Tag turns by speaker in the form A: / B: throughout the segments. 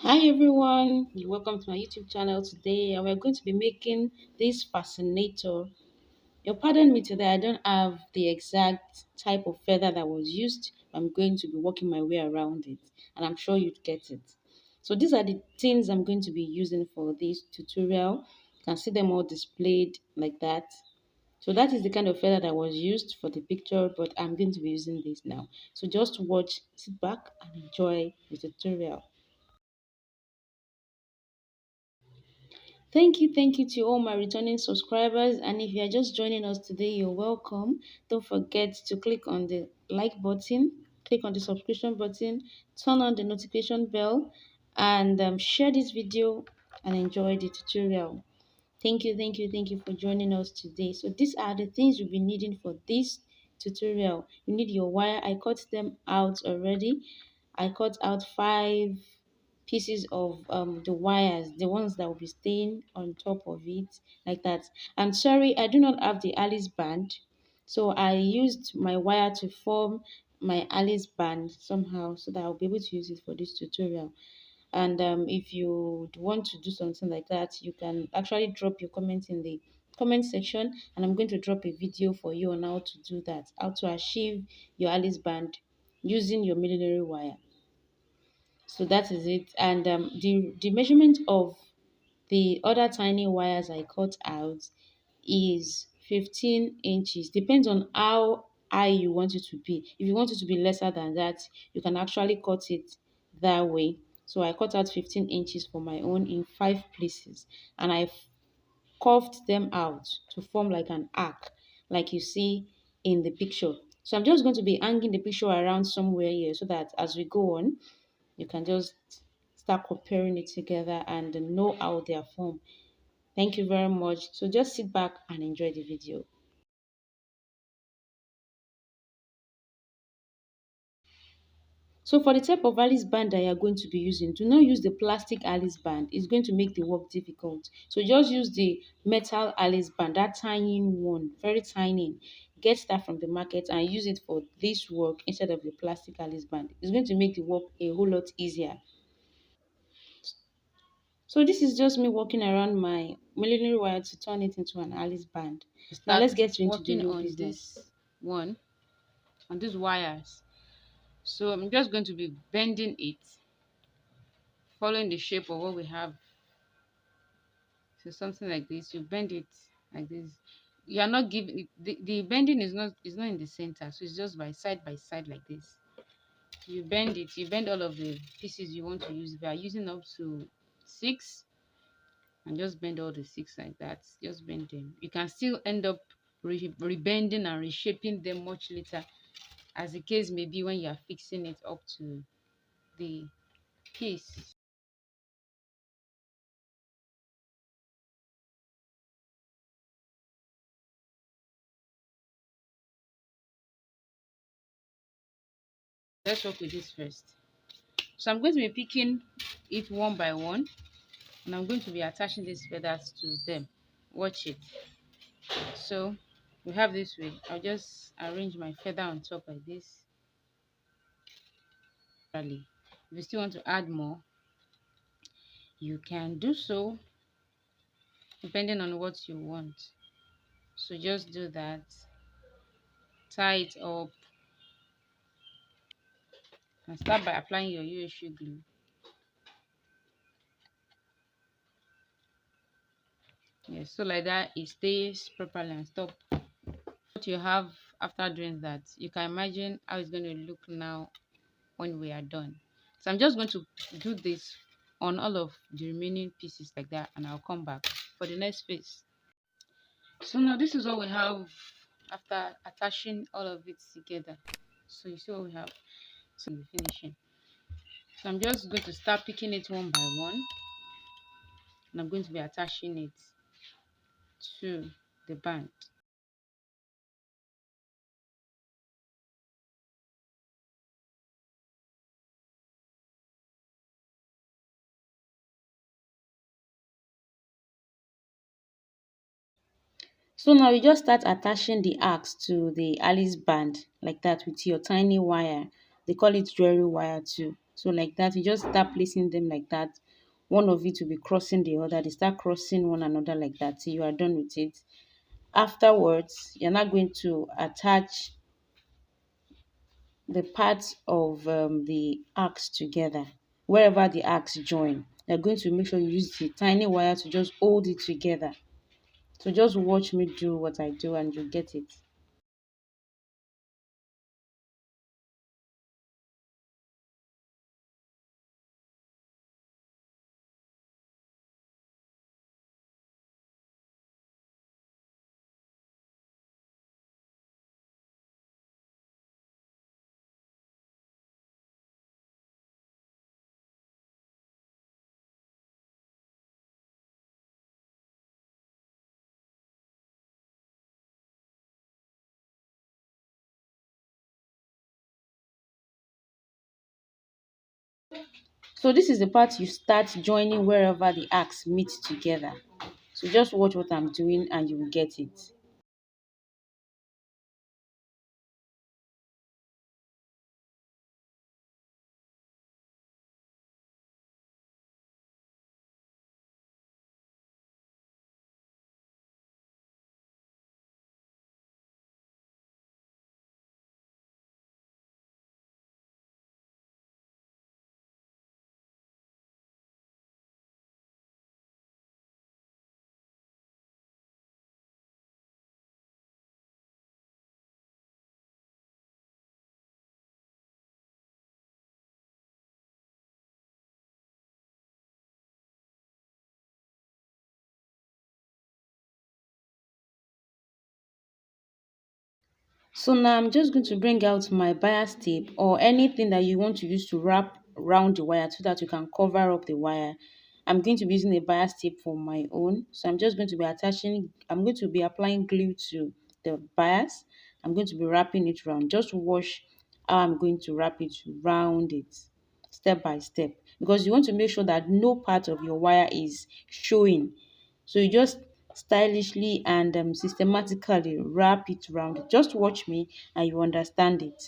A: Hi everyone, you're welcome to my YouTube channel today, and we're going to be making this fascinator. You'll pardon me today, I don't have the exact type of feather that was used. I'm going to be working my way around it, and I'm sure you'd get it. So these are the things I'm going to be using for this tutorial. You can see them all displayed like that. So that is the kind of feather that was used for the picture, but I'm going to be using this now. So just watch, sit back and enjoy the tutorial. Thank you to all my returning subscribers. And if you are just joining us today, you're welcome. Don't forget to click on the like button, click on the subscription button, turn on the notification bell, and share this video and enjoy the tutorial. Thank you for joining us today. So these are the things you'll be needing for this tutorial. You need your wire. I cut them out already. I cut out 5 pieces of the wires, the ones that will be staying on top of it like that. And sorry, I do not have the Alice band. So I used my wire to form my Alice band somehow so that I'll be able to use it for this tutorial. And if you want to do something like that, you can actually drop your comments in the comment section, and I'm going to drop a video for you on how to do that, how to achieve your Alice band using your millinery wire. So that is it. And the measurement of the other tiny wires I cut out is 15 inches. Depends on how high you want it to be. If you want it to be lesser than that, you can actually cut it that way. So I cut out 15 inches for my own in 5 places, and I curved them out to form like an arc, like you see in the picture. So I'm just going to be hanging the picture around somewhere here so that as we go on, you can just start comparing it together and know how they are formed. Thank you very much. So just sit back and enjoy the video. So for the type of Alice band that you're going to be using, do not use the plastic Alice band. It's going to make the work difficult. So just use the metal Alice band, that tiny one, very tiny. Get that from the market and use it for this work instead of the plastic Alice band. It's going to make the work a whole lot easier. So this is just me walking around my millinery wire to turn it into an Alice band. Now let's get into the
B: Working
A: real
B: on
A: business.
B: this one, on these wires. So I'm just going to be bending it, following the shape of what we have. So something like this, you bend it like this. You are not giving it, the bending is not in the center, so it's just by side like this. You bend it, you bend all of the pieces you want to use. If you are using up to 6, and just bend all the 6 like that. Just bend them. You can still end up rebending and reshaping them much later, as the case may be when you are fixing it up to the piece. Let's work with this first. So I'm going to be picking it one by one, and I'm going to be attaching these feathers to them. Watch it. So we have this way. I'll just arrange my feather on top like this. If you still want to add more, you can do so depending on what you want. So just do that, tie it up, and start by applying your UHU glue. Yes, so like that it stays properly and stop. What you have after doing that, you can imagine how it's going to look now when we are done. So I'm just going to do this on all of the remaining pieces like that, and I'll come back for the next phase. So now this is what we have after attaching all of it together. So you see what we have. So the finishing. So I'm just going to start picking it one by one, and I'm going to be attaching it to the band.
A: So now you just start attaching the axe to the Alice band like that with your tiny wire. They call it jewelry wire too. So like that, you just start placing them like that. One of it will be crossing the other. They start crossing one another like that till you are done with it. Afterwards, you're not going to attach the parts of the arcs together. Wherever the arcs join, you're going to make sure you use the tiny wire to just hold it together. So just watch me do what I do and you get it. So this is the part you start joining wherever the arcs meet together. So just watch what I'm doing and you will get it. So now I'm just going to bring out my bias tape or anything that you want to use to wrap around the wire so that you can cover up the wire. I'm going to be using a bias tape for my own. So I'm going to be applying glue to the bias. I'm going to be wrapping it round. Just watch how I'm going to wrap it round it step by step because you want to make sure that no part of your wire is showing. So you just stylishly and systematically wrap it round it. Just watch me and you understand it.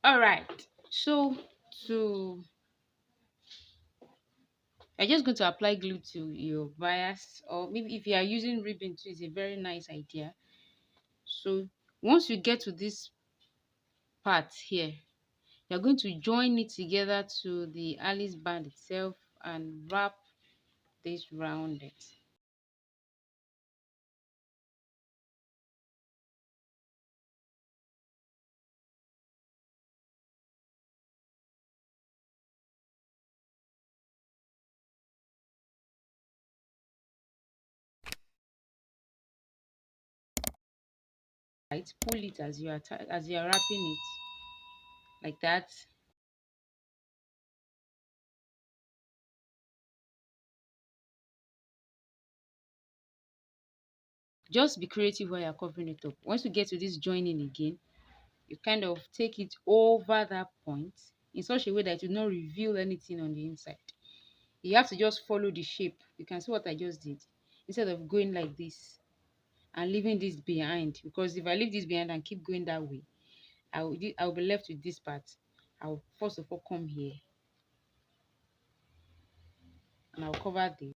B: All right. So to you're just going to apply glue to your bias, or maybe if you are using ribbon too, it's a very nice idea. So once you get to this part here, you're going to join it together to the Alice band itself and wrap this round it. Right, pull it as as you are wrapping it like that. Just be creative while you're covering it up. Once you get to this joining again, you kind of take it over that point in such a way that it will not reveal anything on the inside. You have to just follow the shape. You can see what I just did. Instead of going like this and leaving this behind, because if I leave this behind and keep going that way, I will be left with this part. I'll first of all come here and I'll cover this.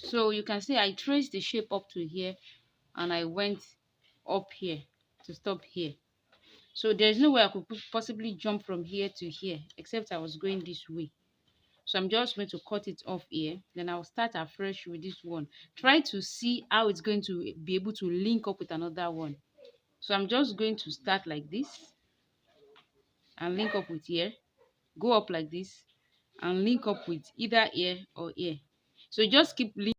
B: So you can see I traced the shape up to here and I went up here to stop here. So there's no way I could possibly jump from here to here except I was going this way. So I'm just going to cut it off here. Then I'll start afresh with this one. Try to see how it's going to be able to link up with another one. So I'm just going to start like this and link up with here. Go up like this and link up with either here or here. So just keep linking.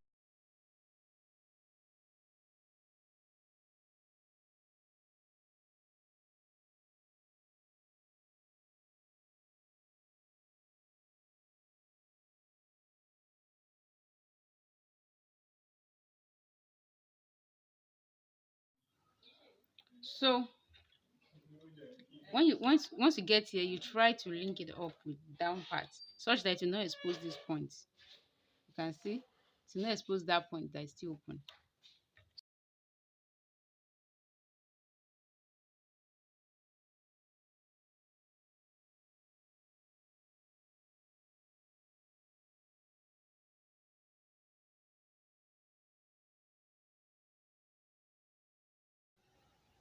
B: So when you once you get here, you try to link it up with down part such that you not expose this point. You can see to not expose that point that is still open.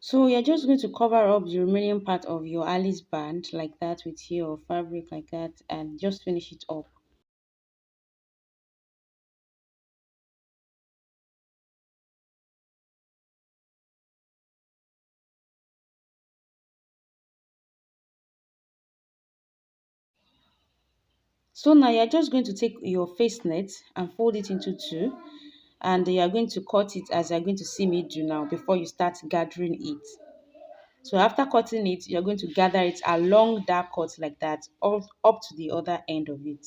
A: So you're just going to cover up the remaining part of your Alice band like that with your fabric like that and just finish it up. So now you're just going to take your face net and fold it into two, and you are going to cut it as you're going to see me do now before you start gathering it. So after cutting it, you're going to gather it along that cut like that, all up to the other end of it.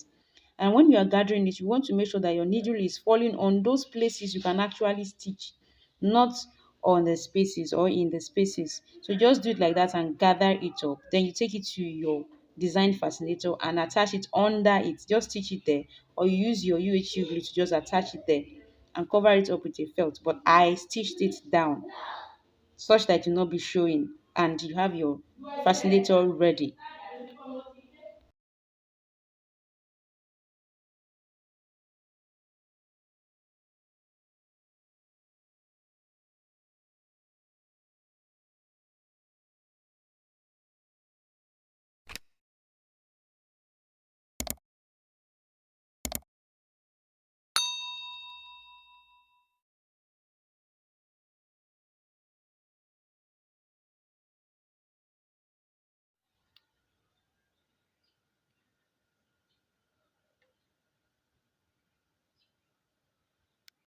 A: And when you are gathering it, you want to make sure that your needle is falling on those places you can actually stitch, not on the spaces or in the spaces. So just do it like that and gather it up. Then you take it to your design fascinator and attach it under it. Just stitch it there, or you use your UHU glue to just attach it there and cover it up with a felt. But I stitched it down such that it will not be showing, and you have your fascinator ready.